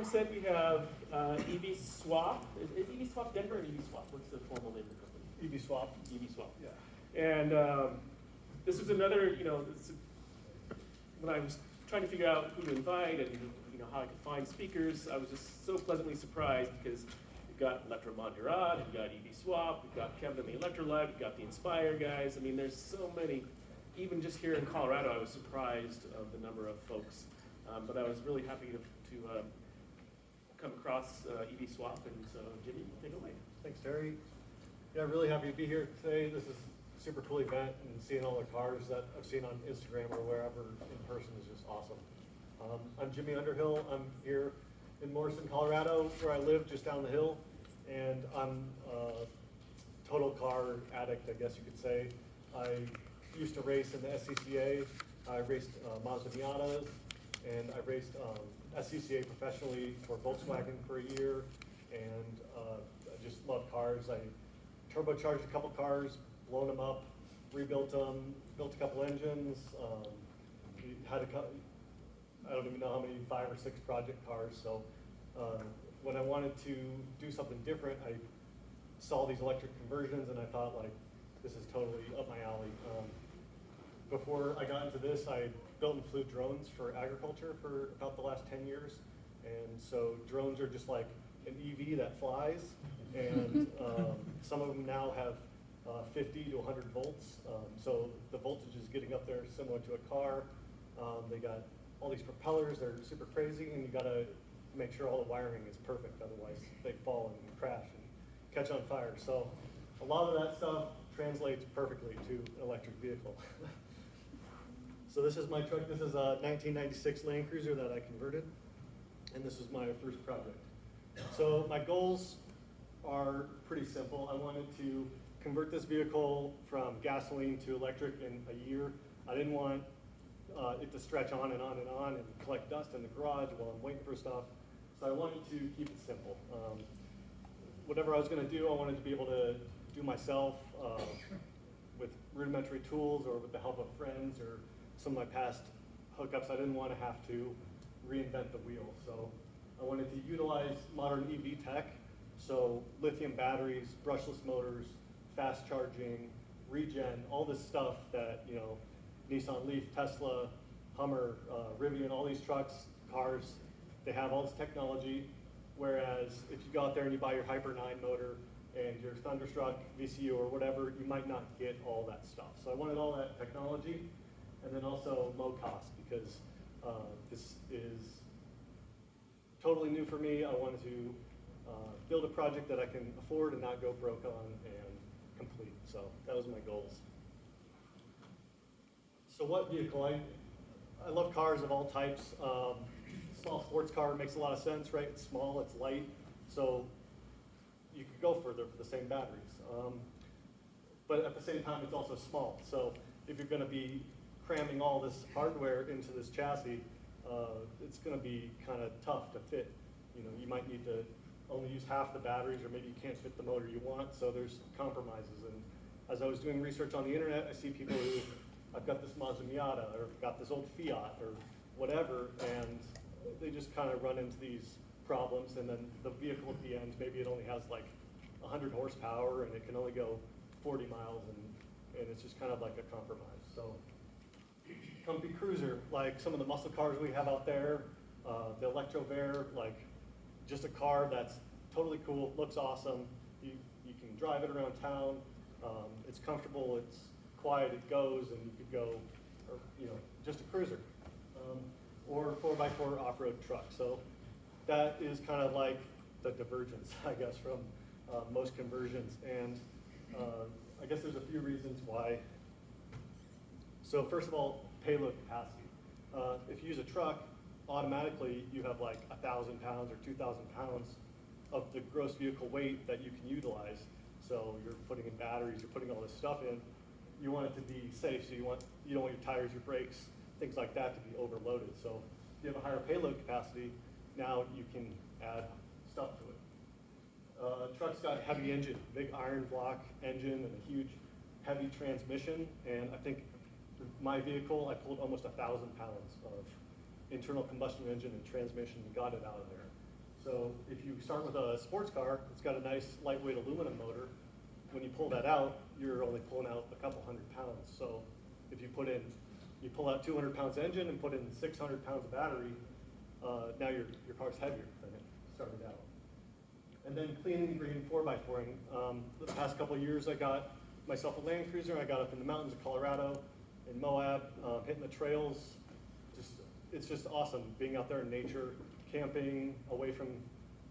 you said, we have EVSwap. Is EVSwap Denver or EVSwap? What's the formal name of the company? EVSwap. EVSwap. Yeah. And this was another, when I was trying to figure out who to invite and how I could find speakers, I was just so pleasantly surprised because we've got Electro Monterad, we've got EVSwap, we've got Kevin and the Electrolyte, we've got the Inspire guys. I mean, there's so many. Even just here in Colorado, I was surprised of the number of folks. But I was really happy to come across EVSwap, and so Jimmy, take it away. Thanks, Terry. Yeah, really happy to be here today. This is a super cool event, and seeing all the cars that I've seen on Instagram or wherever in person is just awesome. I'm Jimmy Underhill. I'm here in Morrison, Colorado, where I live just down the hill, and I'm a total car addict, I guess you could say. I used to race in the SCCA. I raced Mazda Miatas, and I raced SCCA professionally for Volkswagen for a year, and I just love cars. I turbocharged a couple cars, blown them up, rebuilt them, built a couple engines, I don't even know how many, 5 or 6 project cars. So when I wanted to do something different, I saw these electric conversions, and I thought, like, this is totally up my alley. Before I got into this, I built and flew drones for agriculture for about the last 10 years. And so drones are just like an EV that flies. And some of them now have 50 to 100 volts. So the voltage is getting up there similar to a car. They got all these propellers, they're super crazy, and you gotta make sure all the wiring is perfect, otherwise they fall and crash and catch on fire. So a lot of that stuff translates perfectly to an electric vehicle. So this is my truck. This is a 1996 Land Cruiser that I converted, and this is my first project. So my goals are pretty simple. I wanted to convert this vehicle from gasoline to electric in a year. I didn't want it to stretch on and on and on and collect dust in the garage while I'm waiting for stuff. So I wanted to keep it simple. Whatever I was going to do, I wanted to be able to do myself with rudimentary tools or with the help of friends or some of my past hookups. I didn't want to have to reinvent the wheel. So I wanted to utilize modern EV tech. So lithium batteries, brushless motors, fast charging, regen, all this stuff that, Nissan Leaf, Tesla, Hummer, Rivian, all these trucks, cars, they have all this technology. Whereas if you go out there and you buy your Hyper 9 motor and your Thunderstruck VCU or whatever, you might not get all that stuff. So I wanted all that technology, and then also low cost, because this is totally new for me. I wanted to build a project that I can afford and not go broke on and complete. So that was my goals. So what vehicle? I love cars of all types. Small sports car makes a lot of sense, right? It's small, it's light, so you could go further for the same batteries. But at the same time, it's also small. So if you're going to be cramming all this hardware into this chassis, it's going to be kind of tough to fit. You might need to only use half the batteries, or maybe you can't fit the motor you want. So there's compromises. And as I was doing research on the internet, I see people who, I've got this Mazda Miata, or I've got this old Fiat, or whatever, and they just kind of run into these problems. And then the vehicle at the end, maybe it only has like 100 horsepower, and it can only go 40 miles, and it's just kind of like a compromise. So comfy cruiser, like some of the muscle cars we have out there, the Electrovare, like just a car that's totally cool, looks awesome. You can drive it around town. It's comfortable, it's quiet, it goes, and you could go, or just a cruiser, or 4x4 off-road truck. So that is kind of like the divergence, I guess, from most conversions. And I guess there's a few reasons why. So first of all, payload capacity. If you use a truck, automatically you have like 1,000 pounds or 2,000 pounds of the gross vehicle weight that you can utilize. So you're putting in batteries, you're putting all this stuff in. You want it to be safe, so you don't want your tires, your brakes, things like that to be overloaded. So if you have a higher payload capacity, now you can add stuff to it. Truck's got a heavy engine, big iron block engine and a huge heavy transmission. And I think my vehicle, I pulled almost 1,000 pounds of internal combustion engine and transmission and got it out of there. So if you start with a sports car, it's got a nice lightweight aluminum motor. When you pull that out, you're only pulling out a couple hundred pounds. So if you pull out 200 pounds engine and put in 600 pounds of battery, now your car's heavier than it started out. And then cleaning, green 4x4ing. The past couple of years, I got myself a Land Cruiser. I got up in the mountains of Colorado, in Moab, hitting the trails. It's just awesome being out there in nature, camping, away from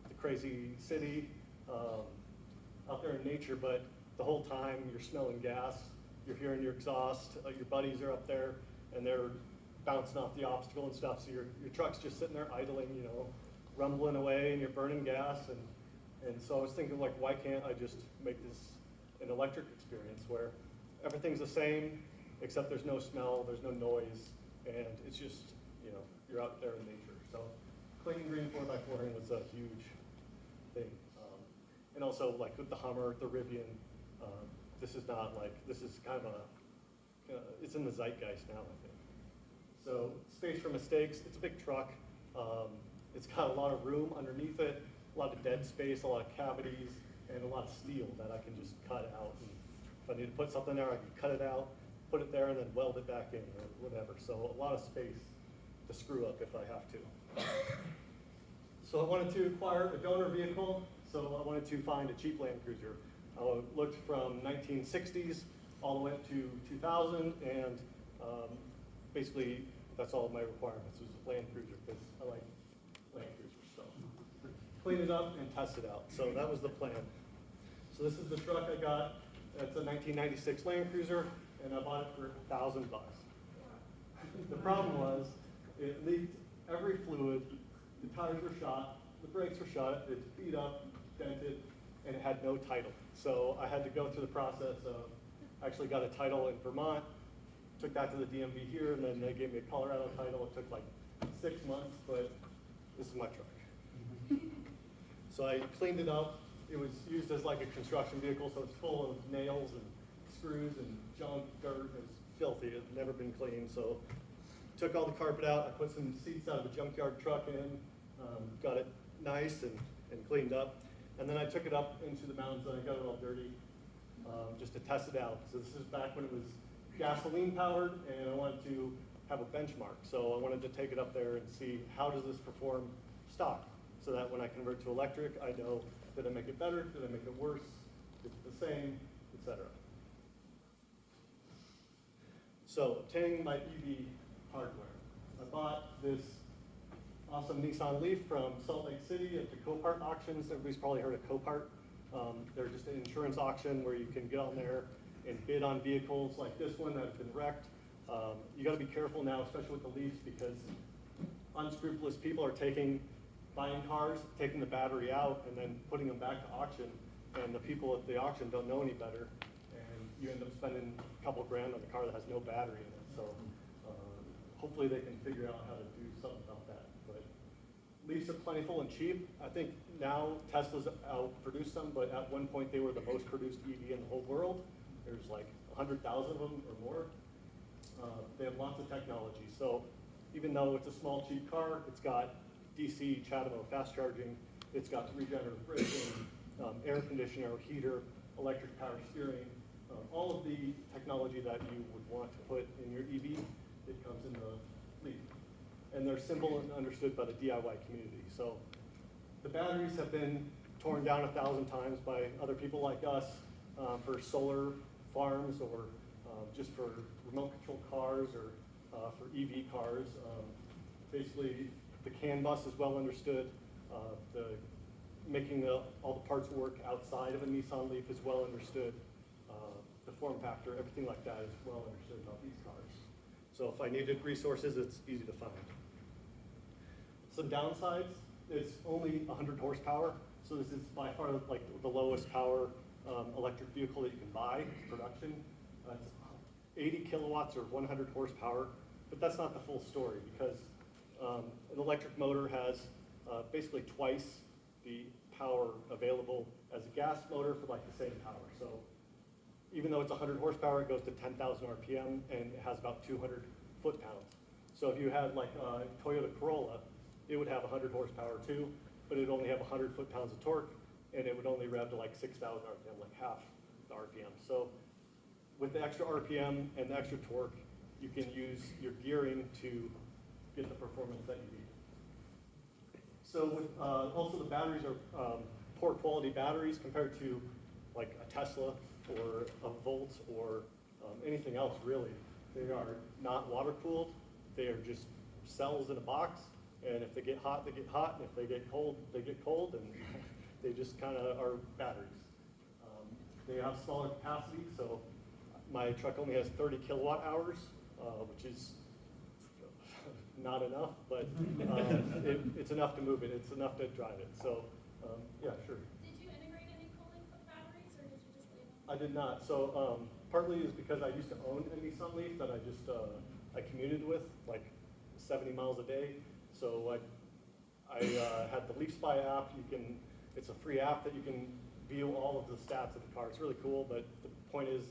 the crazy city, out there in nature. But the whole time, you're smelling gas, you're hearing your exhaust, your buddies are up there, and they're bouncing off the obstacle and stuff. So your truck's just sitting there idling, you know, rumbling away, and you're burning gas. And so I was thinking, like, why can't I just make this an electric experience where everything's the same, except there's no smell, there's no noise, and it's just, you know, you're out there in nature. So clean and green 4x4ing was a huge thing. And also, like, with the Hummer, the Rivian, this is kind of it's in the zeitgeist now, I think. So space for mistakes, it's a big truck. It's got a lot of room underneath it, a lot of dead space, a lot of cavities, and a lot of steel that I can just cut out. And if I need to put something there, I can cut it out, put it there, and then weld it back in or whatever. So a lot of space to screw up if I have to. So I wanted to acquire a donor vehicle, so I wanted to find a cheap Land Cruiser. I looked from 1960s all the way up to 2000, and basically that's all my requirements was a Land Cruiser, because I like Land Cruisers. So clean it up and test it out. So that was the plan. So this is the truck I got. It's a 1996 Land Cruiser, and I bought it for $1,000. The problem was it leaked every fluid, the tires were shot, the brakes were shot, it's beat up, dented, and it had no title. So I had to go through the process of, actually got a title in Vermont, took that to the DMV here, and then they gave me a Colorado title. It took like 6 months, but this is my truck. So I cleaned it up. It was used as like a construction vehicle, so it's full of nails and screws and junk, dirt. It was filthy. It had never been cleaned. So took all the carpet out. I put some seats out of a junkyard truck in, got it nice and cleaned up. And then I took it up into the mountains and I got it all dirty just to test it out. So this is back when it was gasoline powered, and I wanted to have a benchmark. So I wanted to take it up there and see how does this perform stock, so that when I convert to electric, I know, did I make it better, did I make it worse, it's the same, etc. So obtaining my EV hardware. I bought this awesome Nissan Leaf from Salt Lake City at the Copart auctions. Everybody's probably heard of Copart. They're just an insurance auction where you can get on there and bid on vehicles like this one that have been wrecked. You got to be careful now, especially with the Leafs, because unscrupulous people are buying cars, taking the battery out, and then putting them back to auction. And the people at the auction don't know any better, and you end up spending a couple grand on a car that has no battery in it. So hopefully they can figure out how to do something about that. But Leafs are plentiful and cheap. I think now Tesla's outproduced them, but at one point they were the most produced EV in the whole world. There's like 100,000 of them or more. They have lots of technology. So even though it's a small, cheap car, it's got DC CHAdeMO fast charging, it's got regenerative braking, air conditioner, heater, electric power steering, all of the technology that you would want to put in your EV, it comes in the Leaf. And they're simple and understood by the DIY community. So the batteries have been torn down 1,000 times by other people like us for solar farms or just for remote control cars or for EV cars. Basically, the CAN bus is well understood. Making all the parts work outside of a Nissan Leaf is well understood. The form factor, everything like that is well understood about these cars. So if I needed resources, it's easy to find. Some downsides, it's only 100 horsepower. So this is by far like the lowest power electric vehicle that you can buy, production. It's 80 kilowatts or 100 horsepower, but that's not the full story, because an electric motor has basically twice the power available as a gas motor for like the same power. So even though it's 100 horsepower, it goes to 10,000 RPM and it has about 200 foot-pounds. So if you had like a Toyota Corolla, it would have 100 horsepower too, but it'd only have 100 foot-pounds of torque, and it would only rev to like 6,000 RPM, like half the RPM. So with the extra RPM and the extra torque, you can use your gearing to get the performance that you need. So with, also the batteries are poor quality batteries compared to like a Tesla or a Volt or anything else really. They are not water cooled. They are just cells in a box, and if they get hot, they get hot, and if they get cold, they get cold, and they just kind of are batteries. They have smaller capacity, so my truck only has 30 kilowatt hours, which is not enough, but it's enough to move it. It's enough to drive it. So, yeah, sure. Did you integrate any cooling batteries, or did you just leave them? I did not. So, partly is because I used to own a Nissan Leaf that I just I commuted with like 70 miles a day. So I had the Leaf Spy app. It's a free app that you can view all of the stats of the car. It's really cool. But the point is,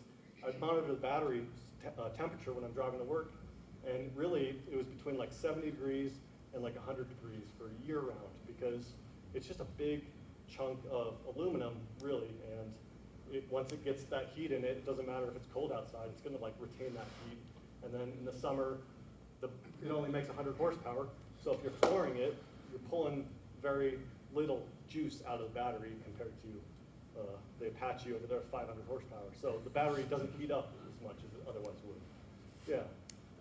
I monitor the battery temperature when I'm driving to work. And really, it was between like 70 degrees and like 100 degrees for year round, because it's just a big chunk of aluminum, really. And once it gets that heat in it, it doesn't matter if it's cold outside, it's gonna like retain that heat. And then in the summer, it only makes 100 horsepower. So if you're flooring it, you're pulling very little juice out of the battery compared to the Apache over there, 500 horsepower. So the battery doesn't heat up as much as it otherwise would. Yeah.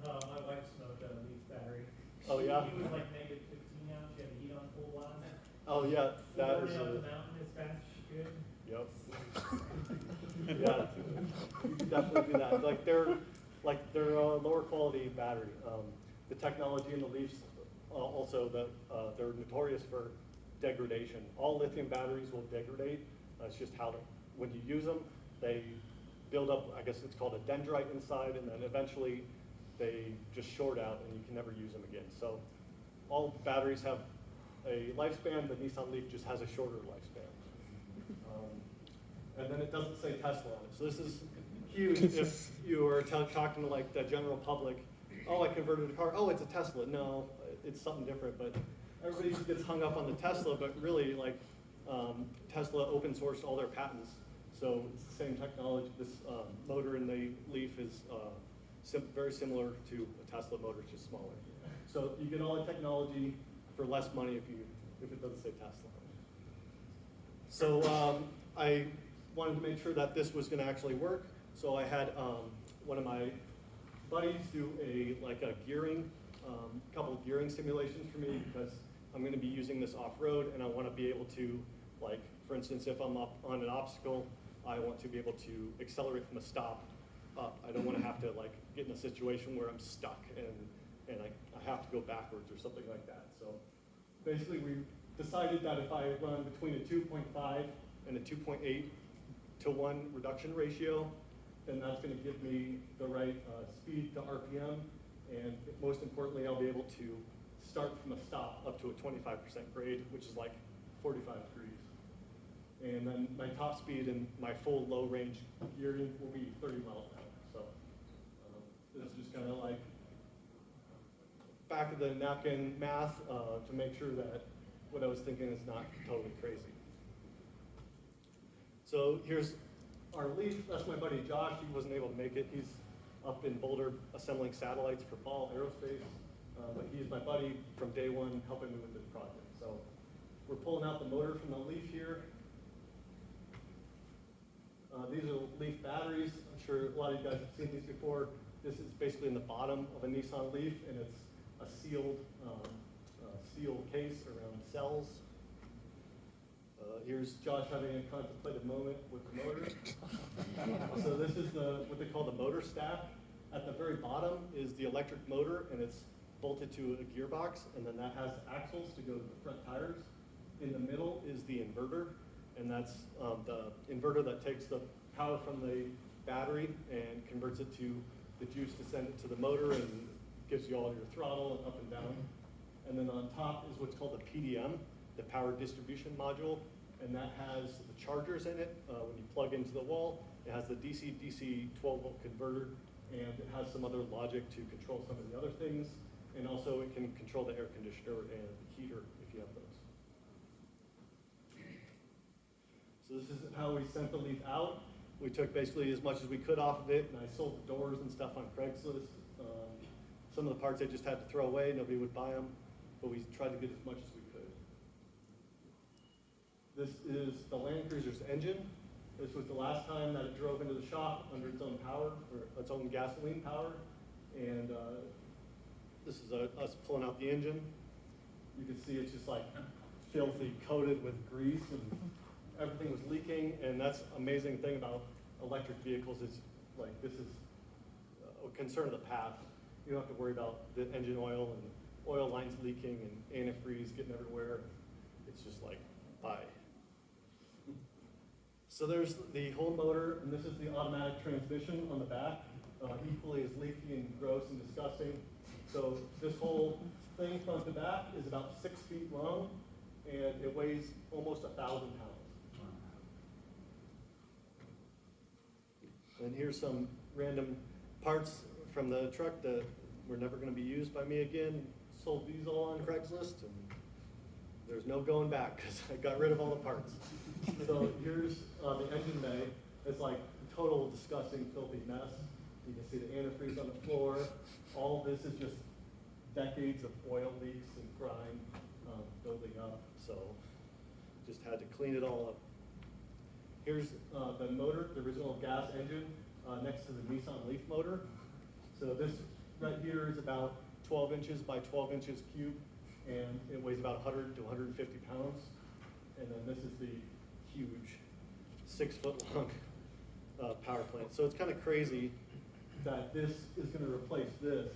My wife smoked a Leaf battery. Oh, yeah? She was like negative 15 now. She had to heat on full blast. Oh, yeah. That is up the mountain as fast as she could. Yep. Yeah, you can definitely do that. They're a lower quality battery. The technology in the Leafs also they're notorious for degradation. All lithium batteries will degrade. It's just when you use them, they build up, I guess it's called a dendrite inside, and then eventually they just short out and you can never use them again. So all batteries have a lifespan. The Nissan Leaf just has a shorter lifespan. And then it doesn't say Tesla on it. So this is huge if you are talking to like the general public. Oh, I converted a car. Oh, it's a Tesla. No, it's something different. But everybody gets hung up on the Tesla, but really like Tesla open sourced all their patents. So it's the same technology. This motor in the Leaf is very similar to a Tesla motor, it's just smaller. So you get all the technology for less money if it doesn't say Tesla. So I wanted to make sure that this was going to actually work. So I had one of my buddies do a gearing, couple of gearing simulations for me, because I'm going to be using this off-road, and I want to be able to, like, for instance, if I'm up on an obstacle, I want to be able to accelerate from a stop up. I don't want to have to like get in a situation where I'm stuck and I have to go backwards or something like that. So basically, we decided that if I run between a 2.5 and a 2.8 to 1 reduction ratio, then that's going to give me the right speed to RPM, and most importantly, I'll be able to start from a stop up to a 25% grade, which is like 45 degrees. And then my top speed and my full low range gearing will be 30 miles an hour. So this is just kind of like back of the napkin math to make sure that what I was thinking is not totally crazy. So here's our Leaf. That's my buddy Josh. He wasn't able to make it. He's up in Boulder assembling satellites for Ball Aerospace. But he's my buddy from day one, helping me with this project. So we're pulling out the motor from the Leaf here. These are Leaf batteries. I'm sure a lot of you guys have seen these before. This is basically in the bottom of a Nissan Leaf, and it's a sealed steel case around cells. Here's Josh having a contemplative moment with the motor. So this is what they call the motor stack. At the very bottom is the electric motor, and it's bolted to a gearbox, and then that has axles to go to the front tires. In the middle is the inverter, and that's the inverter that takes the power from the battery and converts it to the juice to send it to the motor and gives you all your throttle and up and down. And then on top is what's called the PDM, the power distribution module, and that has the chargers in it. When you plug into the wall, it has the DC-DC 12-volt converter, and it has some other logic to control some of the other things. And also it can control the air conditioner and the heater if you have those. So this is how we sent the leaf out. We took basically as much as we could off of it, and I sold the doors and stuff on Craigslist. Some of the parts I just had to throw away, nobody would buy them, but we tried to get as much as we could. This is the Land Cruiser's engine. This was the last time that it drove into the shop under its own power, or its own gasoline power. And this is us pulling out the engine. You can see it's just like filthy, coated with grease, and everything was leaking. And that's the amazing thing about electric vehicles is like this is a concern of the past. You don't have to worry about the engine oil and oil lines leaking and antifreeze getting everywhere. It's just like, bye. So there's the whole motor, and this is the automatic transmission on the back. Equally as leaky and gross and disgusting. So this whole thing front to back is about 6 feet long, and it weighs almost 1,000 pounds. And here's some random parts from the truck that were never going to be used by me again. Sold these all on Craigslist, and there's no going back because I got rid of all the parts. So here's the engine bay. It's like a total disgusting, filthy mess. You can see the antifreeze on the floor. All this is just decades of oil leaks and grime building up. So just had to clean it all up. Here's the motor, the original gas engine next to the Nissan Leaf motor. So this right here is about 12 inches by 12 inches cube, and it weighs about 100 to 150 pounds. And then this is the huge 6 foot long power plant. So it's kind of crazy that this is going to replace this,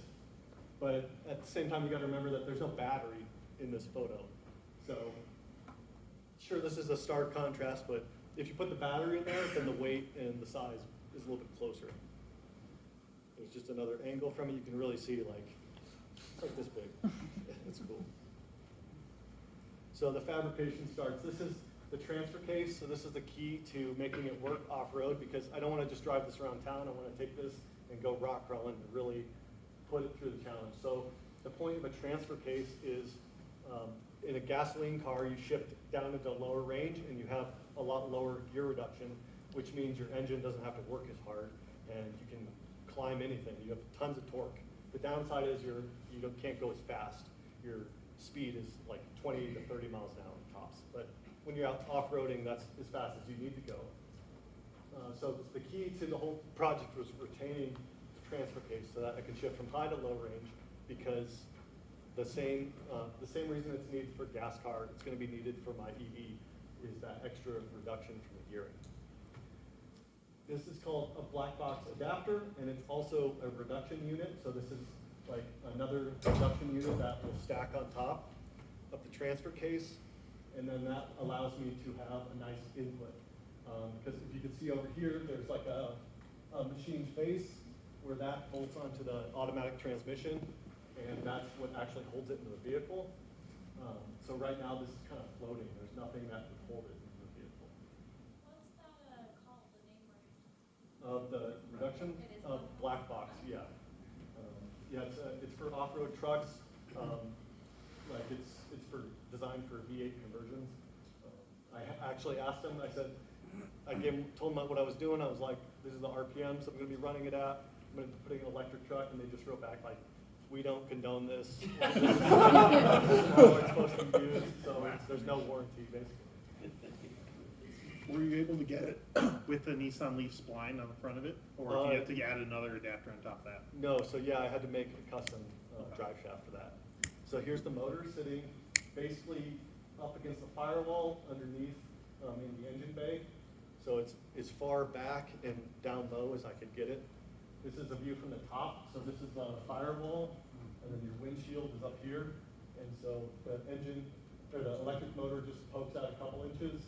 but at the same time you got to remember that there's no battery in this photo. So sure, this is a stark contrast, but if you put the battery in there, then the weight and the size is a little bit closer. There's just another angle from it. You can really see it's like this big. It's cool. So the fabrication starts. This is the transfer case. So this is the key to making it work off-road, because I don't want to just drive this around town. I want to take this and go rock crawling and really put it through the challenge. So the point of a transfer case is in a gasoline car, you shift down into lower range and you have a lot lower gear reduction, which means your engine doesn't have to work as hard and you can climb anything. You have tons of torque. The downside is you can't go as fast. Your speed is like 20 to 30 miles an hour tops. But when you're out off-roading, that's as fast as you need to go. So the key to the whole project was retaining the transfer case so that I could shift from high to low range, because the same reason it's needed for a gas car, it's going to be needed for my EV, is that extra reduction from the gearing. This is called a black box adapter, and it's also a reduction unit. So this is like another reduction unit that will stack on top of the transfer case, and then that allows me to have a nice input. Because if you can see over here, there's like a machine face where that bolts onto the automatic transmission, and that's what actually holds it in the vehicle. So right now this is kind of floating. There's nothing that can hold it in the vehicle. What's that called, the name brand? Of the reduction It is of black box, yeah. Yeah, it's for off-road trucks. Like it's designed for V8 conversions. I actually asked them. I said, told them what I was doing. I was like, this is the RPMs I'm going to be running it at. I'm going to be putting an electric truck, and they just wrote back like, we don't condone this. This is how it's supposed to be used, so there's no warranty basically. Were you able to get it with the Nissan Leaf spline on the front of it, or do you have to add another adapter on top of that? No, so yeah, I had to make a custom drive shaft for that. So here's the motor sitting basically up against the firewall underneath in the engine bay. So it's as far back and down low as I could get it. This is a view from the top. So this is the firewall, and then your windshield is up here. And so the engine, or the electric motor just pokes out a couple inches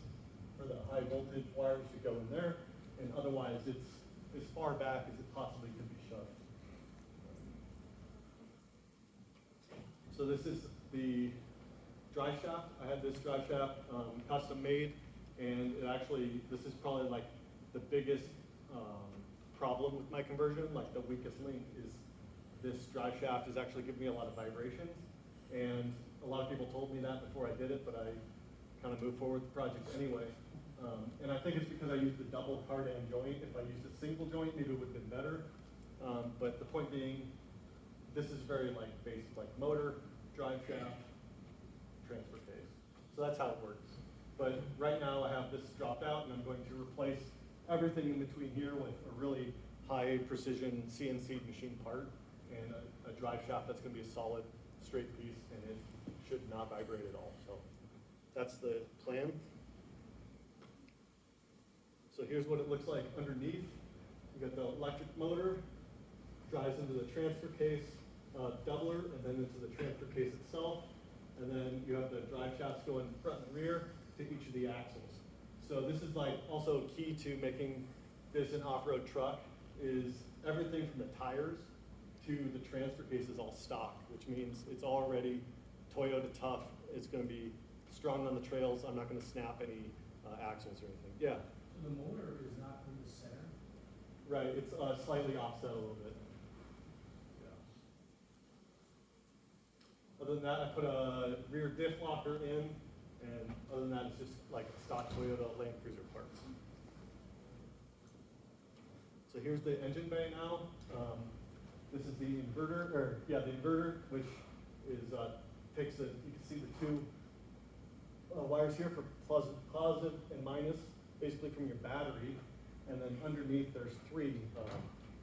for the high voltage wires to go in there. And otherwise it's as far back as it possibly could be shoved. So this is the drive shaft. I had this drive shaft custom made, and this is probably like the biggest problem with my conversion. Like the weakest link is this drive shaft is actually giving me a lot of vibrations, and a lot of people told me that before I did it, but I kind of moved forward with the project anyway. And I think it's because I used the double cardan joint. If I used a single joint, maybe it would have been better. But the point being, this is very like basic, like motor, drive shaft, transfer case. So that's how it works. But right now I have this dropped out and I'm going to replace everything in between here with a really high precision CNC machine part and a drive shaft that's going to be a solid straight piece and it should not vibrate at all. So that's the plan. So here's what it looks like underneath. You got the electric motor, drives into the transfer case, doubler, and then into the transfer case itself. And then you have the drive shafts going front and rear to each of the axles. So this is like also key to making this an off-road truck is everything from the tires to the transfer case is all stock, which means it's already Toyota tough. It's going to be strong on the trails. I'm not going to snap any axles or anything. Yeah. So the motor is not in the center? Right, it's slightly offset a little bit. Yeah. Other than that, I put a rear diff locker in, and other than that, it's just like stock Toyota Land Cruiser parts. So here's the engine bay now. This is the inverter, the inverter, which is takes the, you can see the two wires here for positive and minus, basically from your battery, and then underneath there's three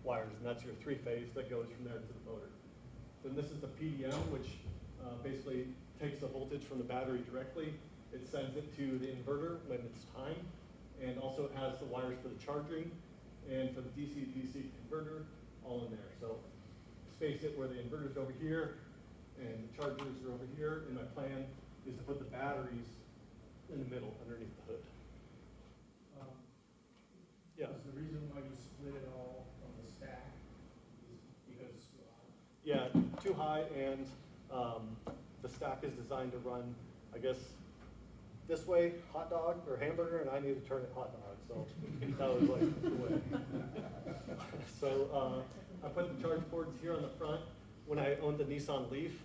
wires, and that's your three-phase that goes from there to the motor. Then this is the PDM, which basically takes the voltage from the battery directly. It sends it to the inverter when it's time, and also has the wires for the charging and for the DC-DC converter all in there. So space it where the inverter's over here and the chargers are over here, and my plan is to put the batteries in the middle underneath the hood. Yeah. Is the reason why you split it all from the stack is because Yeah, too high, and the stack is designed to run, I guess, this way, hot dog or hamburger, and I need to turn it hot dog, so that was like the way. So I put the charge ports here on the front. When I owned the Nissan Leaf,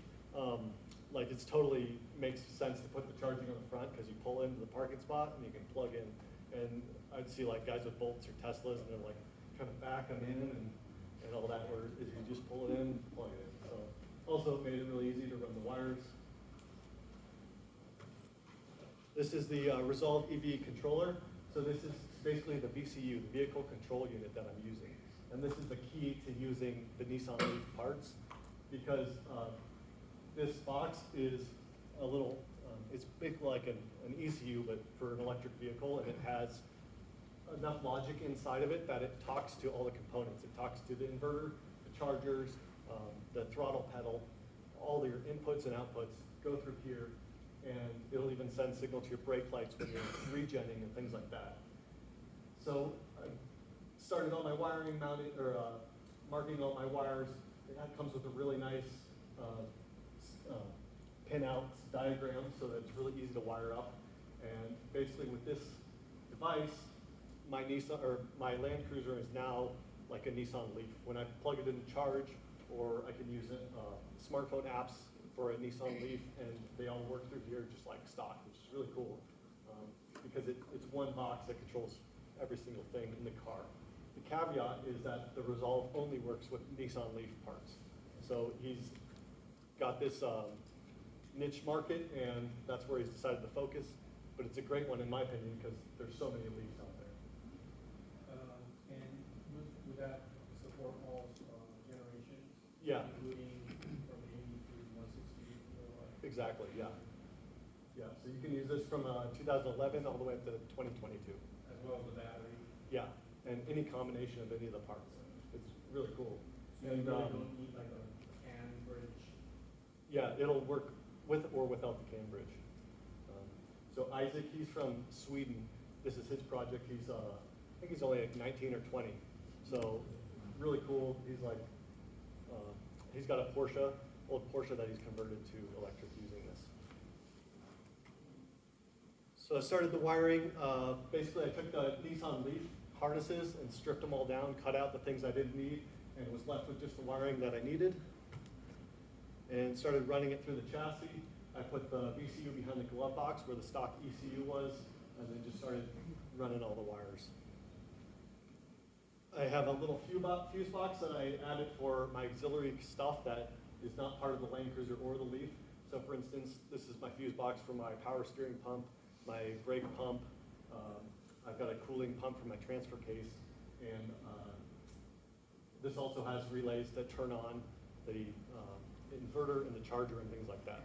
like it's totally makes sense to put the charging on the front because you pull into the parking spot and you can plug in. And I'd see like guys with Bolts or Teslas, and they're like trying to back them in and all that, where is you just pull it in, plug it in. So also it made it really easy to run the wires. This is the Resolve EV controller. So this is basically the VCU, the vehicle control unit that I'm using. And this is the key to using the Nissan Leaf parts, because this box is a little, it's big like an ECU, but for an electric vehicle, and it has enough logic inside of it that it talks to all the components. It talks to the inverter, the chargers, the throttle pedal, all your inputs and outputs go through here, and it'll even send signal to your brake lights when you're regenning and things like that. So I started all my wiring, mounting or marking all my wires. That comes with a really nice pin-out diagram, so that it's really easy to wire up. And basically, with this device, my Nissan or my Land Cruiser is now like a Nissan Leaf. When I plug it in to charge, or I can use it, smartphone apps for a Nissan Leaf, and they all work through here just like stock, which is really cool because it's one box that controls every single thing in the car. The caveat is that the Resolve only works with Nissan Leaf parts. So he's got this niche market, and that's where he's decided to focus. But it's a great one in my opinion because there's so many Leafs out there. and would that support all generations? Yeah. Including from 80 to 160 kilowatt? Exactly, yeah. Yeah, so you can use this from 2011 all the way up to 2022. As well as the battery? Yeah, and any combination of any of the parts. It's really cool. So you really don't need like a CAN bridge? Yeah, it'll work with or without the CAN bridge. So Isaac, he's from Sweden. This is his project. He's, I think he's only like 19 or 20. So really cool. He's like, he's got a Porsche, old Porsche that he's converted to electric using this. So I started the wiring. Basically, I took the Nissan Leaf harnesses and stripped them all down, cut out the things I didn't need, and was left with just the wiring that I needed. And started running it through the chassis. I put the VCU behind the glove box where the stock ECU was, and then just started running all the wires. I have a little fuse box that I added for my auxiliary stuff that is not part of the Land Cruiser or the Leaf. So for instance, this is my fuse box for my power steering pump, my brake pump. I've got a cooling pump for my transfer case, and this also has relays that turn on the inverter and the charger and things like that.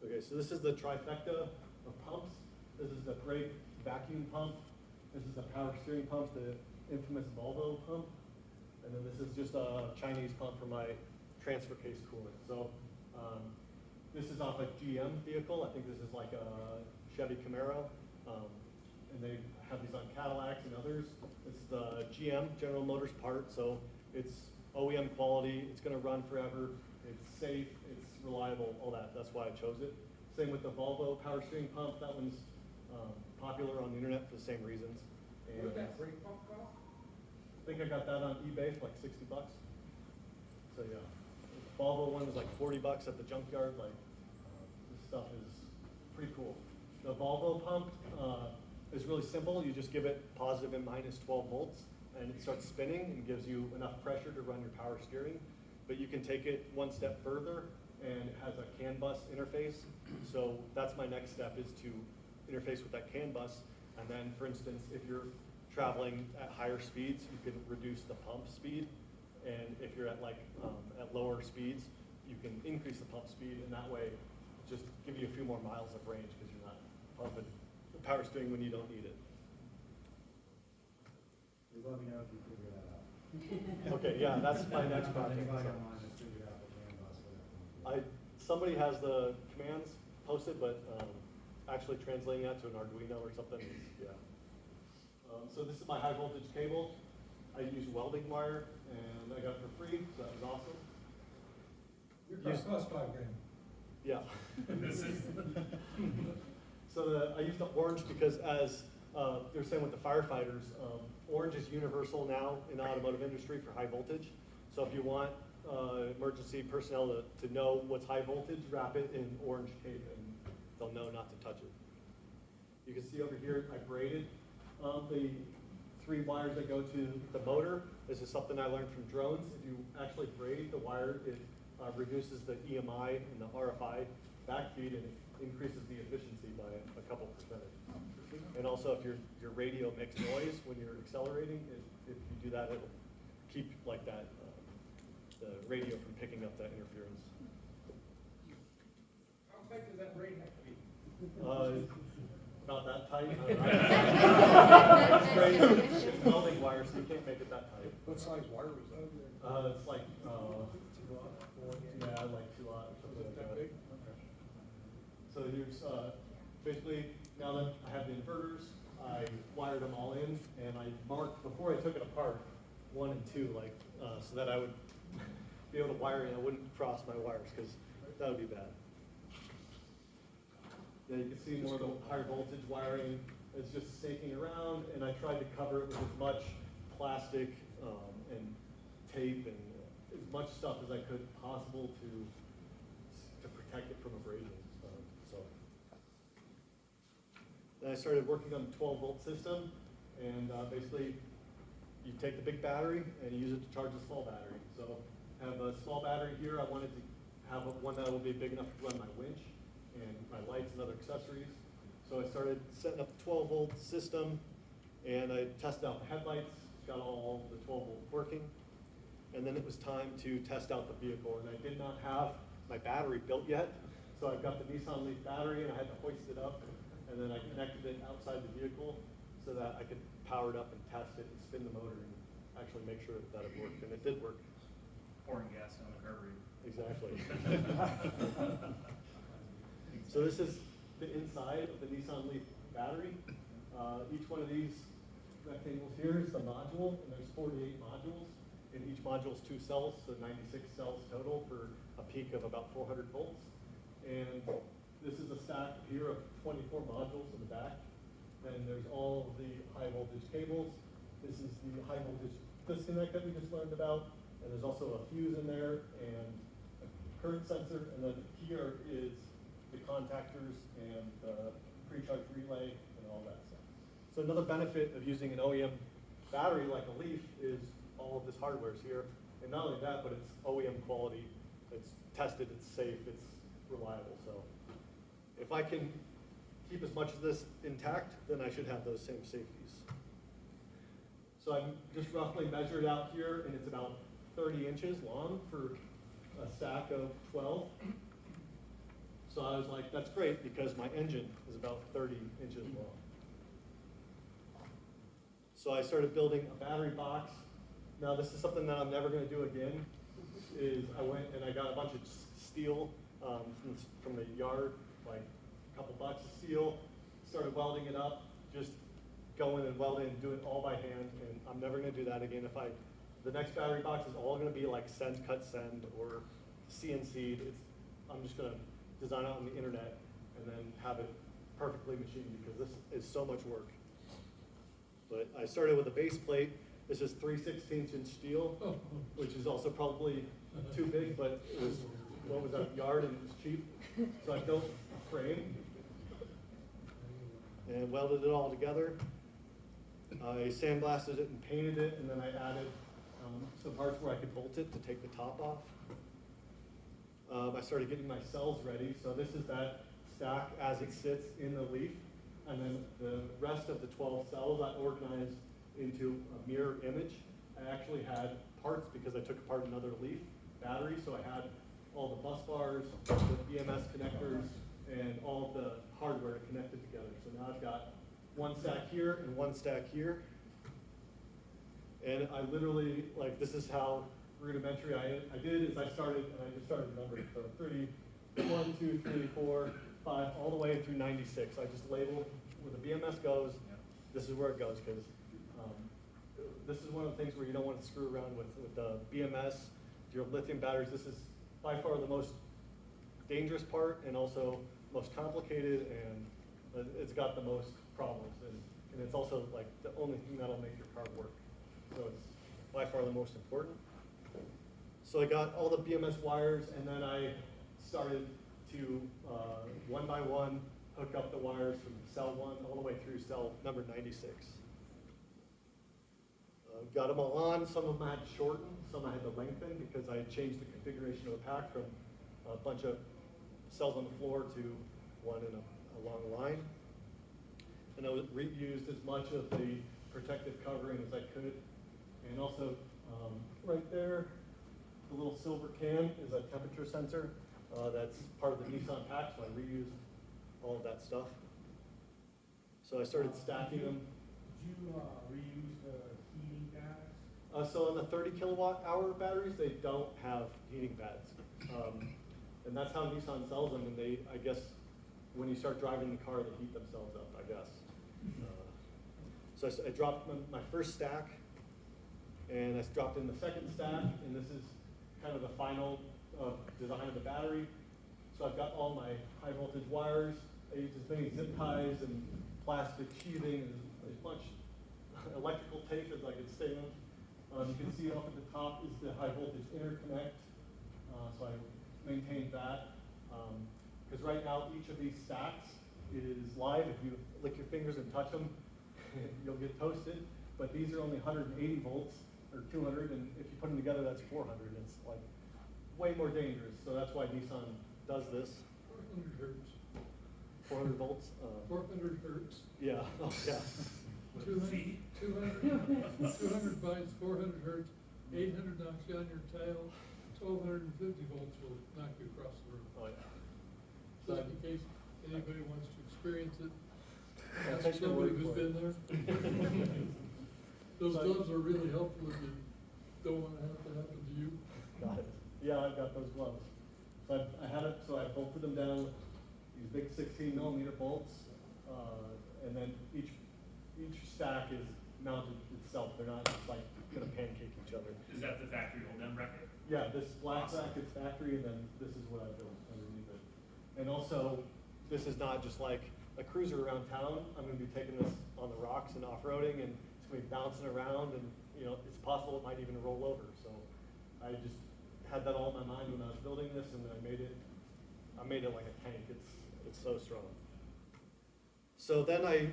Okay, so this is the trifecta of pumps. This is the brake vacuum pump. This is the power steering pump, the infamous Volvo pump. And then this is just a Chinese pump for my transfer case coolant. So this is off a GM vehicle. I think this is like a Chevy Camaro. And they have these on Cadillacs and others. This is the GM, General Motors part. So it's OEM quality. It's going to run forever. It's safe. It's reliable. All that. That's why I chose it. Same with the Volvo power steering pump. That one's popular on the internet for the same reasons. And What did that brake pump cost? I think I got that on eBay for like 60 bucks. So yeah, the Volvo one was like 40 bucks at the junkyard. Like this stuff is pretty cool. The Volvo pump is really simple. You just give it positive and minus 12 volts, and it starts spinning and gives you enough pressure to run your power steering. But you can take it one step further, and it has a CAN bus interface. So that's my next step, is to interface with that CAN bus. And then, for instance, if you're traveling at higher speeds, you can reduce the pump speed. And if you're at at lower speeds, you can increase the pump speed, and that way just give you a few more miles of range because you're not pumping the power steering when you don't need it. Let me know if you figure that out. Okay, yeah, that's my next project. Anybody So online has figured out the CAN bus for that. somebody has the commands posted, but actually translating that to an Arduino or something is, yeah. So this is my high voltage cable. I use welding wire, and I got it for free, so that was awesome. Your cost plus $5 grand. Yeah. So I use the orange because, as they're saying with the firefighters, orange is universal now in the automotive industry for high voltage. So if you want emergency personnel to know what's high voltage, wrap it in orange tape, and they'll know not to touch it. You can see over here, I braided the 3 wires that go to the motor. This is something I learned from drones. If you actually braid the wire, it reduces the EMI and the RFI backfeed, and it increases the efficiency by a couple percentage. And also, if your radio makes noise when you're accelerating, if you do that, it'll keep like that the radio from picking up that interference. How tight does that braid have to be? Not that tight. It's great. It's welding wire, so you can't make it that tight. What size wire was that? It's like, yeah, like 2 aught or something like that. That big? So here's, basically, now that I have the inverters, I wired them all in, and I marked, before I took it apart, 1 and 2, like, so that I would be able to wire it, I wouldn't cross my wires, because that would be bad. Yeah, you can see more of the higher voltage wiring is just snaking around, and I tried to cover it with as much plastic and tape and as much stuff as I could possible to protect it from abrasion. Then I started working on the 12-volt system, and basically you take the big battery and you use it to charge a small battery. So I have a small battery here. I wanted to have one that will be big enough to run my winch and my lights and other accessories. So I started setting up the 12-volt system, and I tested out the headlights, got all the 12-volt working, and then it was time to test out the vehicle. And I did not have my battery built yet, so I've got the Nissan Leaf battery, and I had to hoist it up, and then I connected it outside the vehicle so that I could power it up and test it and spin the motor and actually make sure that it worked, and it did work. Pouring gas on the carburetor. Exactly. So this is the inside of the Nissan Leaf battery. Each one of these rectangles here is the module, and there's 48 modules. And each module is 2 cells, so 96 cells total for a peak of about 400 volts. And this is a stack here of 24 modules in the back. Then there's all of the high voltage cables. This is the high voltage disconnect that we just learned about. And there's also a fuse in there and a current sensor, and then here is the contactors and the pre-charge relay and all that stuff. So another benefit of using an OEM battery like a Leaf is all of this hardware is here. And not only that, but it's OEM quality. It's tested, it's safe, it's reliable. So if I can keep as much of this intact, then I should have those same safeties. So I'm just roughly measured out here, and it's about 30 inches long for a stack of 12. So I was like, that's great, because my engine is about 30 inches long. So I started building a battery box. Now this is something that I'm never going to do again, is I went and I got a bunch of steel from the yard, like a couple bucks of steel, started welding it up, just go in and weld it and do it all by hand, and I'm never going to do that again. The next battery box is all going to be like send, cut, send, or CNC'd. I'm just going to design it on the internet and then have it perfectly machined, because this is so much work. But I started with a base plate. This is 3/16 inch steel, which is also probably too big, but it was what was that, yard, and it was cheap. So I built a frame and welded it all together. I sandblasted it and painted it, and then I added some parts where I could bolt it to take the top off. I started getting my cells ready. So this is that stack as it sits in the Leaf. And then the rest of the 12 cells I organized into a mirror image. I actually had parts because I took apart another Leaf battery. So I had all the bus bars, the BMS connectors, and all the hardware connected together. So now I've got one stack here and one stack here. And I literally, like, this is how rudimentary I did is I started, and I just started numbering. So 1, 2, 3, 4, 5, all the way through 96. I just labeled where the BMS goes. This is where it goes, because this is one of the things where you don't want to screw around with the BMS, your lithium batteries. This is by far the most dangerous part, and also most complicated, and it's got the most problems. And it's also like the only thing that'll make your car work. So it's by far the most important. So I got all the BMS wires, and then I started to, one by one, hook up the wires from cell 1 all the way through cell number 96. Got them all on. Some of them I had to shorten, some I had to lengthen, because I had changed the configuration of the pack from a bunch of cells on the floor to one in a long line. And I reused as much of the protective covering as I could. And also, right there, the little silver can is a temperature sensor. That's part of the Nissan pack, so I reused all of that stuff. So I started stacking them. Did you reuse the heating pads? So on the 30 kilowatt hour batteries, they don't have heating pads. And that's how Nissan sells them, and I guess, when you start driving the car, they heat themselves up, I guess. So I dropped my first stack, and I dropped in the second stack, and this is kind of the final design of the battery. So I've got all my high voltage wires. I used as many zip ties and plastic sheathing and as much electrical tape as I could stay on. You can see up at the top is the high voltage interconnect. So I maintained that. Because right now each of these stacks is live. If you lick your fingers and touch them, you'll get toasted. But these are only 180 volts or 200, and if you put them together, that's 400. It's like way more dangerous. So that's why Nissan does this. 400 hertz. 400 volts. 400 hertz. Yeah. Oh, yeah. 200 bytes, 400 hertz, 800 knocks you on your tail, 1250 volts will knock you across the room. Oh yeah. Just in case anybody wants to experience it, Yeah, ask take your somebody word who's for it. been there. Those gloves are really helpful if you don't want to have to happen to you. Got it. Yeah, I've got those gloves. So I had it, so I bolted them down, these big 16 millimeter bolts, and then each stack is mounted itself. They're not just like gonna pancake each other. Is that the factory hold down bracket? Yeah, this black sack is factory, and then this is what I built underneath it. And also, this is not just like a cruiser around town. I'm gonna be taking this on the rocks and off-roading, and it's gonna be bouncing around, and it's possible it might even roll over. So I just had that all in my mind when I was building this, and I made it like a tank. It's so strong. So then I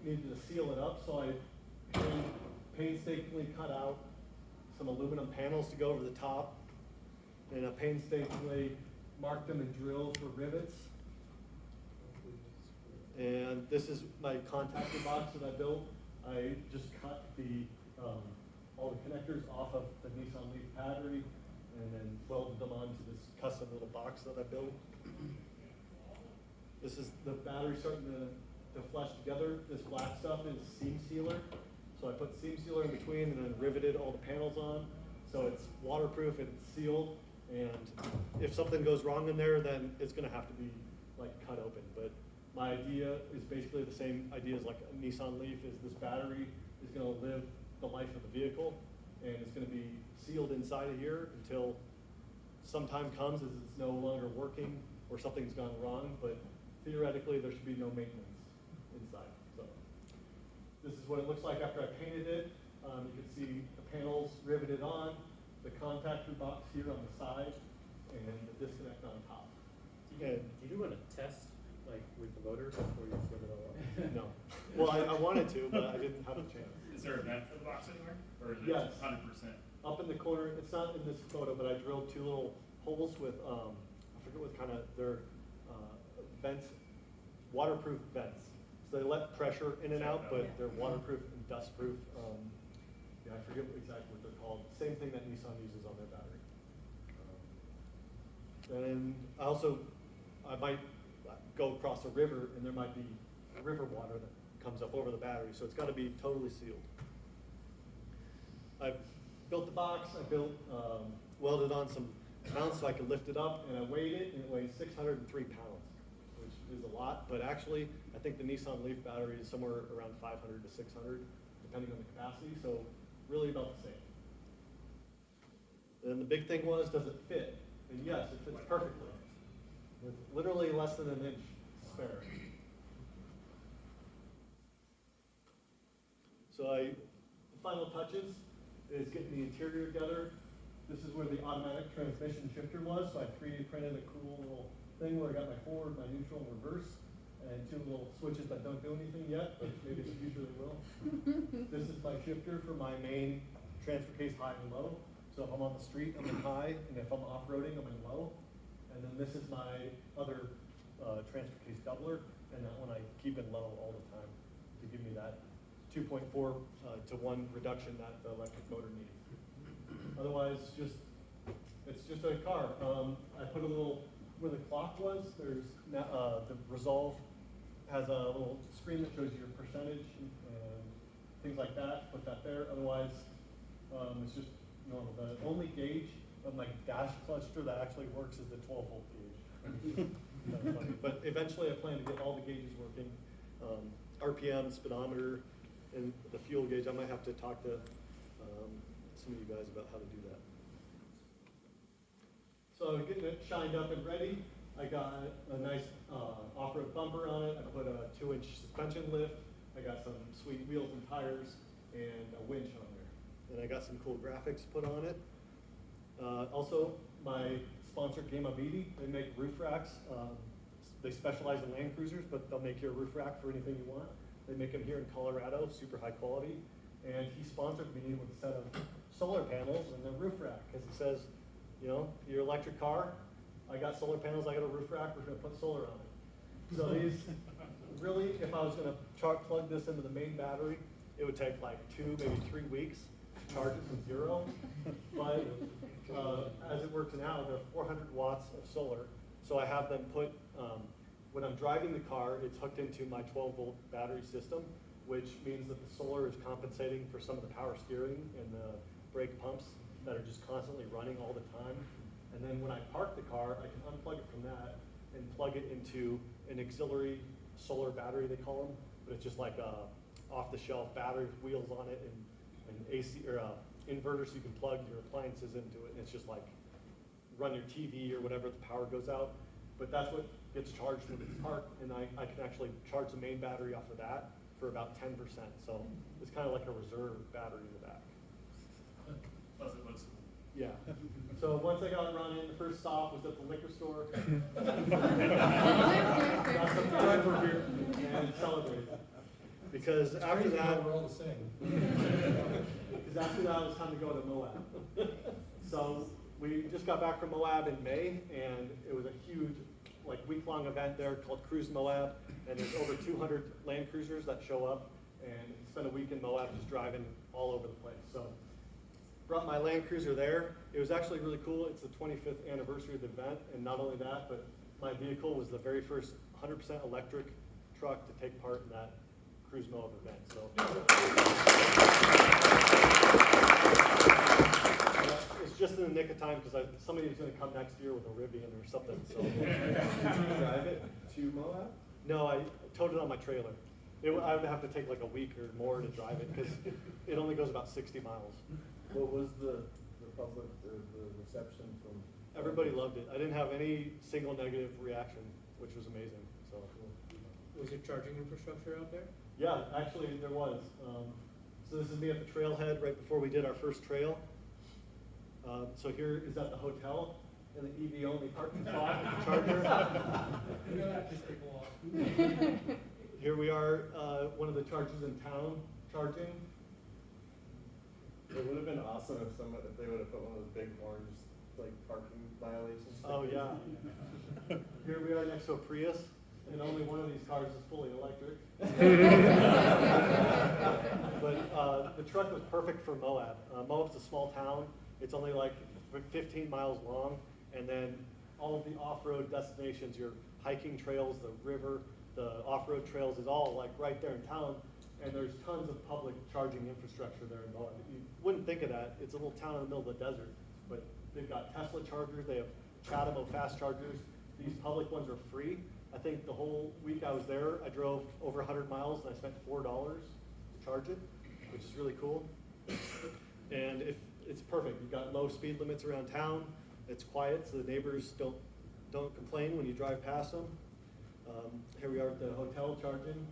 needed to seal it up, so I painstakingly cut out some aluminum panels to go over the top, and I painstakingly marked them and drilled for rivets. And this is my contactor box that I built. I just cut all the connectors off of the Nissan Leaf battery and then welded them onto this custom little box that I built. This is the battery starting to flesh together. This black stuff is seam sealer. So I put seam sealer in between and then riveted all the panels on. So it's waterproof and it's sealed. And if something goes wrong in there, then it's gonna have to be like cut open. But my idea is basically the same idea as like a Nissan Leaf, is this battery is gonna live the life of the vehicle, and it's gonna be sealed inside of here until some time comes as it's no longer working or something's gone wrong, but theoretically there should be no maintenance inside. So this is what it looks like after I painted it. You can see the panels riveted on, the contactor box here on the side, and the disconnect on top. Did you want to test, like, with the motor before you set it all up? No. Well, I wanted to, but I didn't have a chance. Is there a vent for the box anywhere? Or is it Yes. 100%? Up in the corner, it's not in this photo, but I drilled two little holes with, I forget what kind of, they're vents, waterproof vents. So they let pressure in and out, but they're waterproof and dustproof. Yeah, I forget exactly what they're called. Same thing that Nissan uses on their battery. And I might go across a river and there might be river water that comes up over the battery, so it's got to be totally sealed. I built the box, welded on some mounts so I could lift it up, and I weighed it, and it weighs 603 pounds, which is a lot, but actually, I think the Nissan Leaf battery is somewhere around 500 to 600, depending on the capacity, so really about the same. And the big thing was, does it fit? And yes, it fits perfectly, with literally less than an inch spare. So the final touches is getting the interior together. This is where the automatic transmission shifter was, so I 3D printed a cool little thing where I got my forward, my neutral, and reverse, and two little switches that don't do anything yet, but maybe in the future they will. This is my shifter for my main transfer case high and low. So if I'm on the street, I'm in high, and if I'm off-roading, I'm in low. And then this is my other transfer case doubler, and that one I keep in low all the time to give me that 2.4 to 1 reduction that the electric motor needs. Otherwise, it's just a car. I put a little, where the clock was, there's the Resolve has a little screen that shows your percentage and things like that. Put that there. Otherwise, it's just normal. The only gauge of my dash cluster that actually works is the 12-volt gauge. That's funny. But eventually I plan to get all the gauges working. RPM, speedometer, and the fuel gauge. I might have to talk to some of you guys about how to do that. So getting it shined up and ready, I got a nice off-road bumper on it. I put a 2-inch suspension lift. I got some sweet wheels and tires and a winch on there. And I got some cool graphics put on it. Also, my sponsor, Game Aviti, they make roof racks. They specialize in Land Cruisers, but they'll make you a roof rack for anything you want. They make them here in Colorado, super high quality. And he sponsored me with a set of solar panels and a roof rack, because he says, you know, your electric car, I got solar panels, I got a roof rack, we're gonna put solar on it. So these, really, if I was gonna plug this into the main battery, it would take like 2, maybe 3 weeks to charge it from 0. But as it works now, they're 400 watts of solar. So I have them put, when I'm driving the car, it's hooked into my 12-volt battery system, which means that the solar is compensating for some of the power steering and the brake pumps that are just constantly running all the time. And then when I park the car, I can unplug it from that and plug it into an auxiliary solar battery, they call them, but it's just like a off-the-shelf battery with wheels on it and AC or inverter, so you can plug your appliances into it, and it's just like run your TV or whatever if the power goes out. But that's what gets charged when it's parked, and I can actually charge the main battery off of that for about 10%. So it's kind of like a reserve battery in the back. Plus it looks cool. Yeah. So once I got running, the first stop was at the liquor store. Got some Try for beer. and celebrated. Because after that, We're all the same. because after that, it was time to go to Moab. So we just got back from Moab in May, and it was a huge, like, week-long event there called Cruise Moab, and there's over 200 Land Cruisers that show up, and spent a week in Moab just driving all over the place. So brought my Land Cruiser there. It was actually really cool. It's the 25th anniversary of the event, and not only that, but my vehicle was the very first 100% electric truck to take part in that Cruise Moab event. So it's just in the nick of time because somebody's going to come next year with a Rivian or something. So Did you drive it to Moab? no, I towed it on my trailer. I would have to take like a week or more to drive it because it only goes about 60 miles. What was the public, the reception from? Everybody loved it. I didn't have any single negative reaction, which was amazing. So Was there charging infrastructure out there? yeah, actually there was. So this is me at the trailhead right before we did our first trail. So here is at the hotel in the EV only parking spot with the charger. You know, that just take a while. Here we are, one of the chargers in town charging. It would have been awesome if they would have put one of those big orange, like, parking violations. Oh, yeah. Here we are next to a Prius, and only one of these cars is fully electric. But the truck was perfect for Moab. Moab's a small town. It's only like 15 miles long, and then all of the off-road destinations, your hiking trails, the river, the off-road trails is all like right there in town, and there's tons of public charging infrastructure there in Moab. You wouldn't think of that. It's a little town in the middle of the desert, but they've got Tesla chargers, they have Chatamo fast chargers. These public ones are free. I think the whole week I was there, I drove over 100 miles and I spent $4 to charge it, which is really cool. And it's perfect. You've got low speed limits around town. It's quiet, so the neighbors don't complain when you drive past them. Here we are at the hotel charging.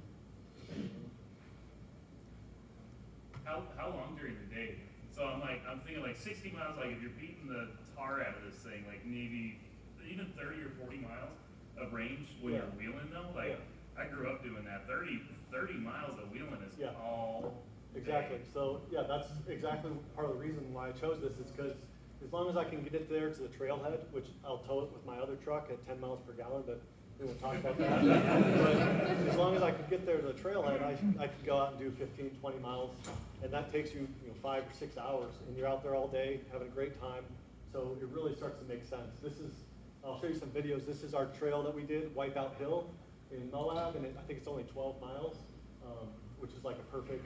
How long during the day? So I'm thinking like 60 miles, like if you're beating the tar out of this thing, like maybe even 30 or 40 miles of range when Yeah. you're wheeling though. Like I grew up doing that. 30 miles of wheeling is Yeah. all Exactly. day. So yeah, that's exactly part of the reason why I chose this is because as long as I can get it there to the trailhead, which I'll tow it with my other truck at 10 miles per gallon, but we won't talk about that. But as long as I could get there to the trailhead, I could go out and do 15, 20 miles, and that takes you 5 or 6 hours, and you're out there all day having a great time. So it really starts to make sense. I'll show you some videos. This is our trail that we did, Wipeout Hill in Moab, and I think it's only 12 miles, which is like a perfect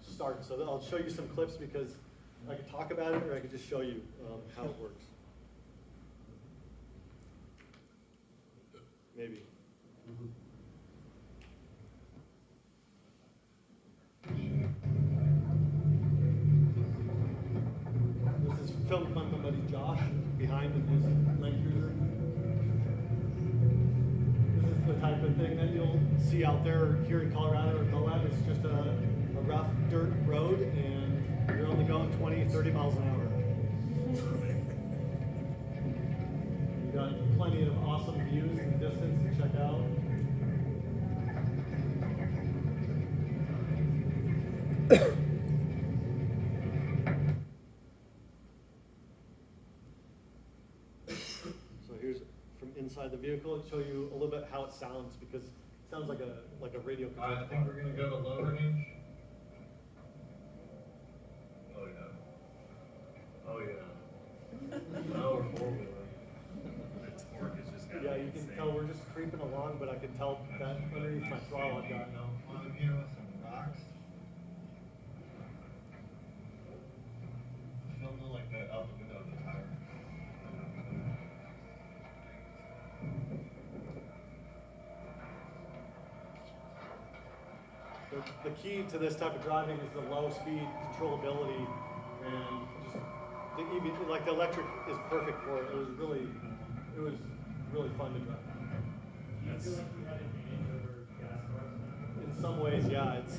start. So I'll show you some clips because I could talk about it or I could just show you how it works. Maybe. This is filmed by my buddy Josh behind in his Land Cruiser. This is the type of thing that you'll see out there here in Colorado or Moab. It's just a rough dirt road and you're only going 20, 30 miles an hour. You've got plenty of awesome views in the distance to check out. So here's from inside the vehicle. I'll show you a little bit how it sounds because it sounds like a radio control. I think we're gonna go to low range. Oh, yeah. Oh, yeah. Now we're four-wheeler. The torque is just gotta Yeah, be you can insane. tell we're just creeping along, but I can tell that underneath my throttle I've got On here with some rocks. Something like that out the window of the tire. The key to this type of driving is the low speed controllability and just the EV, like the electric is perfect for it. It was really fun to drive. That's- you had advantage over gas cars? In some ways, yeah, it's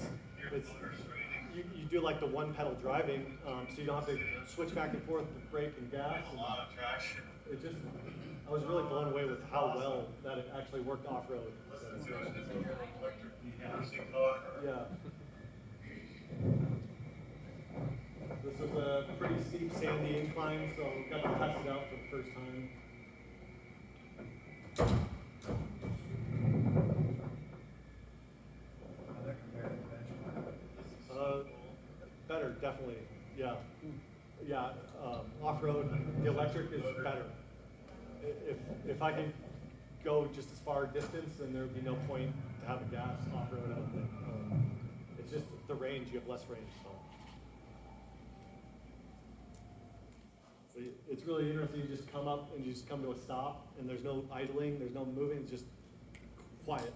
you do like the one pedal driving, so you don't have to switch back and forth with brake and gas. And it just, I was really blown away with how well that it actually worked off-road. Yeah. This was a pretty steep sandy incline, so we got to test it out for the first time. How that compare to the benchmark? Better, definitely. Yeah. Yeah. Off-road, the electric is better. If I can go just as far distance, then there would be no point to have a gas off-road, I don't think. It's just the range, you have less range. So. It's really interesting, you just come up and you just come to a stop, and there's no idling, there's no moving, it's just quiet.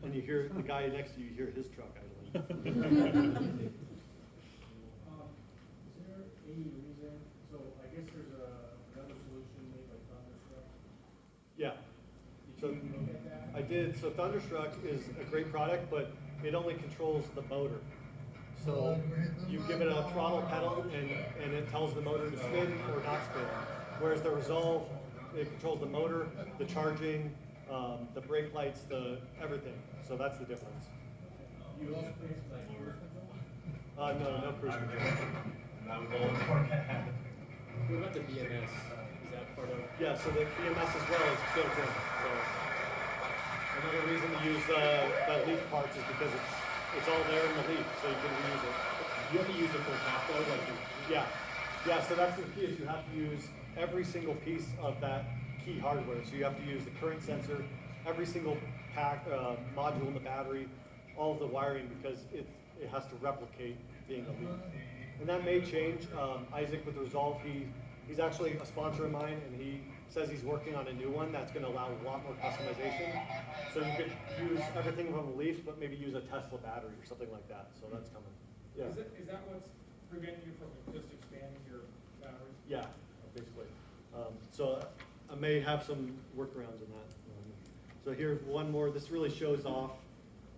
And you hear the guy next to you, you hear his truck idling. Is there any reason, so I guess there's another solution made by Thunderstruck. Yeah. So Did you look at that? I did. So Thunderstruck is a great product, but it only controls the motor. So you give it a throttle pedal and it tells the motor to spin or not spin. Whereas the Resolve, it controls the motor, the charging, the brake lights, the everything. So that's the difference. You also think like cruise control? No cruise control. What about the BMS? Is that part of? Yeah, so the BMS as well is built in. So another reason to use the leaf parts is because it's all there in the leaf, so you can reuse it. You have to use it for a path though, like Yeah, yeah. So that's the key is you have to use every single piece of that key hardware. So you have to use the current sensor, every single pack module in the battery, all of the wiring because it has to replicate being a leaf. And that may change. Isaac with Resolve, he's actually a sponsor of mine, and he says he's working on a new one that's going to allow a lot more customization. So you could use everything from a leaf, but maybe use a Tesla battery or something like that. So that's coming. Yeah. Is that what's preventing you from just expanding your battery? Yeah, basically. So I may have some workarounds in that. So here's one more. This really shows off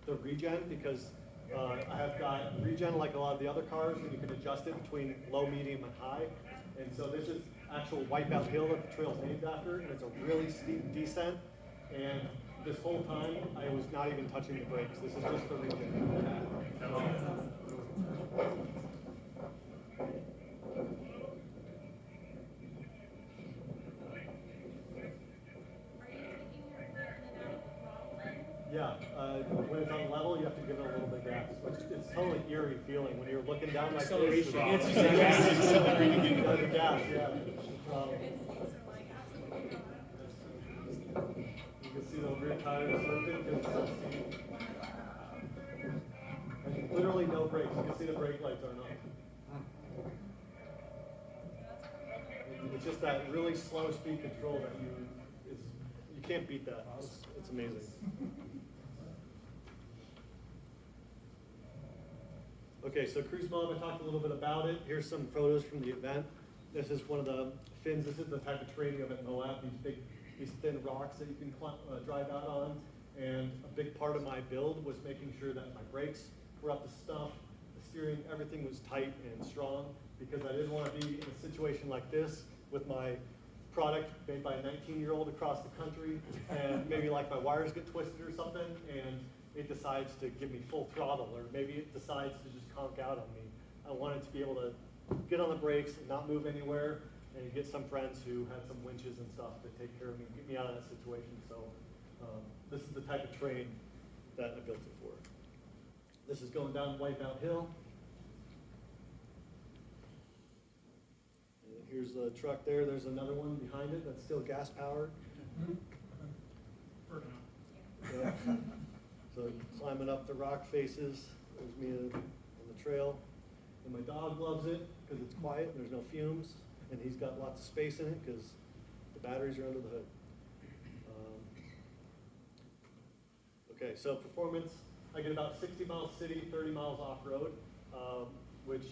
the regen because I have got regen like a lot of the other cars, and you can adjust it between low, medium, and high. And so this is actual Wipeout Hill that the trail's named after, and it's a really steep descent. And this whole time, I was not even touching the brakes. This is just the regen. Yeah, when it's on level, you have to give it a little bit of gas. It's totally eerie feeling when you're looking down like this. It's accelerating. The gas, yeah. You can see the rear tires lifting because it's so steep. And literally no brakes. You can see the brake lights are on. It's just that really slow speed control that you can't beat that. It's amazing. Okay, so Cruise Mom, I talked a little bit about it. Here's some photos from the event. This is one of the fins. This is the type of terrain you have at Moab, these thin rocks that you can drive out on. And a big part of my build was making sure that my brakes were up to snuff, the steering, everything was tight and strong, because I didn't want to be in a situation like this with my product made by a 19-year-old across the country, and maybe like my wires get twisted or something, and it decides to give me full throttle, or maybe it decides to just conk out on me. I wanted to be able to get on the brakes and not move anywhere, and get some friends who had some winches and stuff to take care of me, get me out of that situation. So this is the type of terrain that I built it for. This is going down Wipeout Hill. And here's the truck there. There's another one behind it that's still gas powered. Yeah. So climbing up the rock faces, there's me on the trail. And my dog loves it because it's quiet and there's no fumes. And he's got lots of space in it because the batteries are under the hood. Okay, so performance, I get about 60 miles city, 30 miles off-road, which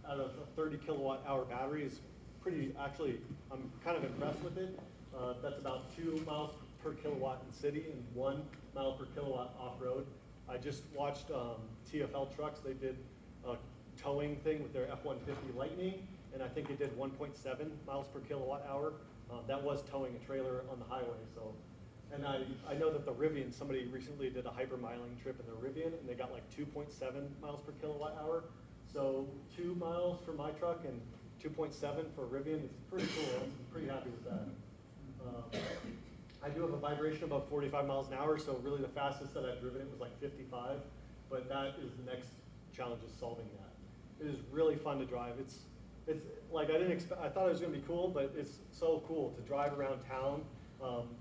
out of a 30 kilowatt hour battery is pretty, actually, I'm kind of impressed with it. That's about 2 miles per kilowatt in city and 1 mile per kilowatt off-road. I just watched TFL Trucks. They did a towing thing with their F-150 Lightning, and I think it did 1.7 miles per kilowatt hour. That was towing a trailer on the highway, so. And I know that the Rivian, somebody recently did a hypermiling trip in the Rivian, and they got like 2.7 miles per kilowatt hour. So 2 miles for my truck and 2.7 for Rivian is pretty cool. I'm pretty happy with that. I do have a vibration above 45 miles an hour, so really the fastest that I've driven it was like 55, but that is the next challenge, is solving that. It is really fun to drive. It's like I thought it was gonna be cool, but it's so cool to drive around town,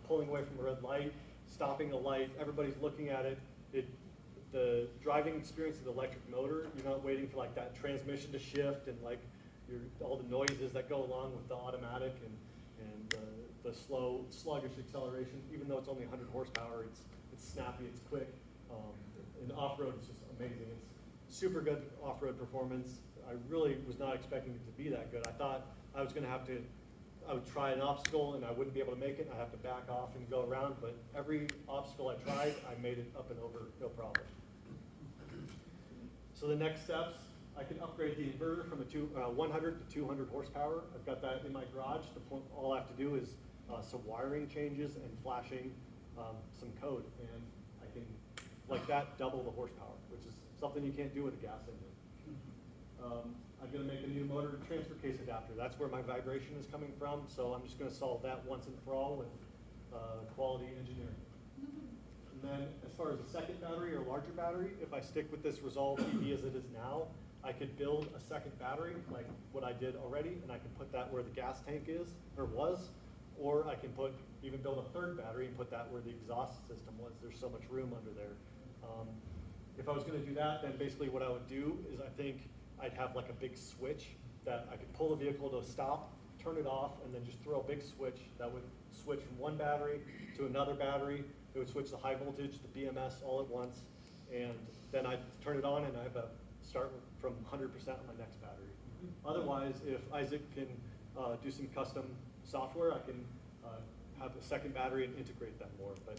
pulling away from a red light, stopping a light, everybody's looking at it. The driving experience of the electric motor, you're not waiting for like that transmission to shift and like all the noises that go along with the automatic and the slow, sluggish acceleration. Even though it's only 100 horsepower, it's snappy, it's quick. And off-road is just amazing. It's super good off-road performance. I really was not expecting it to be that good. I thought I was gonna I would try an obstacle and I wouldn't be able to make it, and I have to back off and go around, but every obstacle I tried, I made it up and over, no problem. So the next steps, I can upgrade the inverter from 100 to 200 horsepower. I've got that in my garage. All I have to do is some wiring changes and flashing some code, and I can, like that, double the horsepower, which is something you can't do with a gas engine. I'm gonna make a new motor transfer case adapter. That's where my vibration is coming from, so I'm just gonna solve that once and for all with quality engineering. And then as far as a second battery or larger battery, if I stick with this Resolve EV as it is now, I could build a second battery like what I did already, and I can put that where the gas tank is, or was, or I can even build a third battery and put that where the exhaust system was. There's so much room under there. If I was gonna do that, then basically what I would do is I think I'd have like a big switch that I could pull the vehicle to a stop, turn it off, and then just throw a big switch that would switch from one battery to another battery. It would switch the high voltage, the BMS all at once, and then I'd turn it on and I have a start from 100% on my next battery. Otherwise, if Isaac can do some custom software, I can have a second battery and integrate that more. But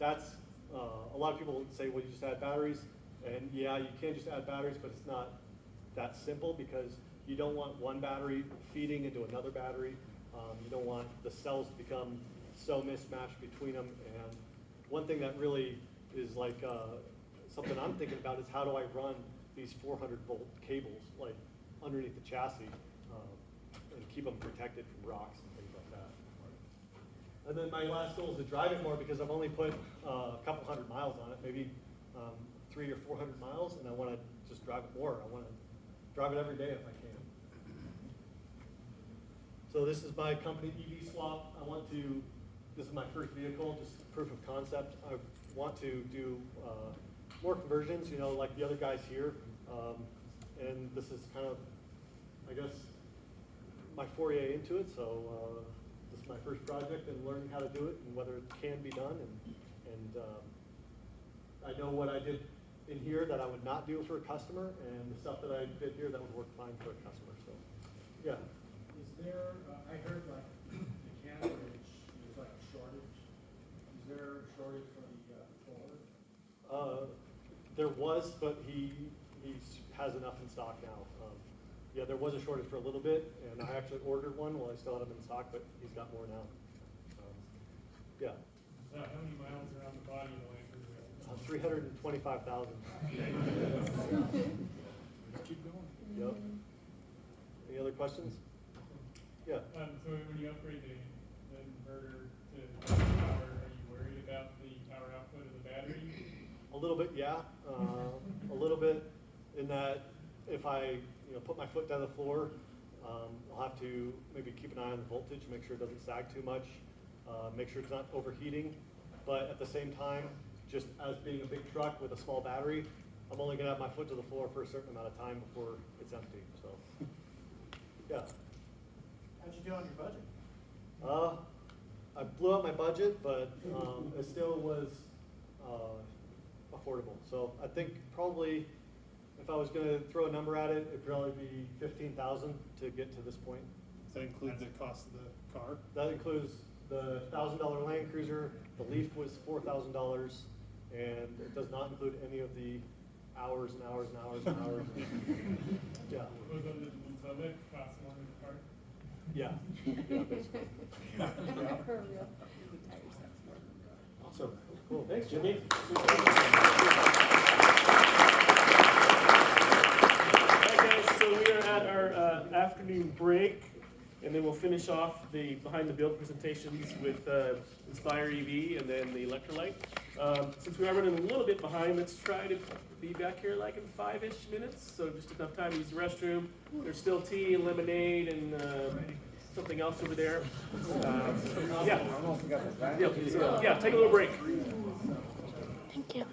that's, a lot of people say, well, you just add batteries. And yeah, you can just add batteries, but it's not that simple, because you don't want one battery feeding into another battery. You don't want the cells to become so mismatched between them. And one thing that really is like something I'm thinking about is how do I run these 400-volt cables like underneath the chassis and keep them protected from rocks and things like that. And then my last goal is to drive it more, because I've only put a couple hundred miles on it, maybe 300 or 400 miles, and I want to just drive it more. I want to drive it every day if I can. So this is my company, EVSwap. This is my first vehicle, just proof of concept. I want to do more conversions, like the other guys here. And this is kind of, I guess, my foray into it. So this is my first project and learning how to do it and whether it can be done. And I know what I did in here that I would not do for a customer, and the stuff that I did here that would work fine for a customer. So, yeah. Is there, I heard like the Cambridge, there's like a shortage. Is there a shortage for the controller? There was, but he has enough in stock now. Yeah, there was a shortage for a little bit, and I actually ordered one while I still had them in stock, but he's got more now. Yeah. So how many miles around the body of the Land Cruiser? 325,000. Just keep going. Yep. Any other questions? Yeah. So when you upgrade the inverter to power, are you worried about the power output of the battery? A little bit, yeah. A little bit in that if I put my foot down the floor, I'll have to maybe keep an eye on the voltage, make sure it doesn't sag too much, make sure it's not overheating. But at the same time, just as being a big truck with a small battery, I'm only going to have my foot to the floor for a certain amount of time before it's empty. So, yeah. How'd you do on your budget? I blew out my budget, but it still was affordable. So I think probably if I was going to throw a number at it, it'd probably be 15,000 to get to this point. Does that include the cost of the car? That includes the $1,000 Land Cruiser. The Leaf was $4,000, and it does not include any of the hours and hours and hours and hours. Yeah, Was it the Tovic cost more than the cart? yeah, yeah, basically. Awesome, cool, thanks, Jimmy. Alright guys, so we are at our afternoon break, and then we'll finish off the behind the build presentations with Inspire EV and then the electrolyte. Since we are running a little bit behind, let's try to be back here like in 5-ish minutes, so just enough time to use the restroom. There's still tea and lemonade and something else over there. Yeah. Yeah, so, yeah, take a little break. Thank you.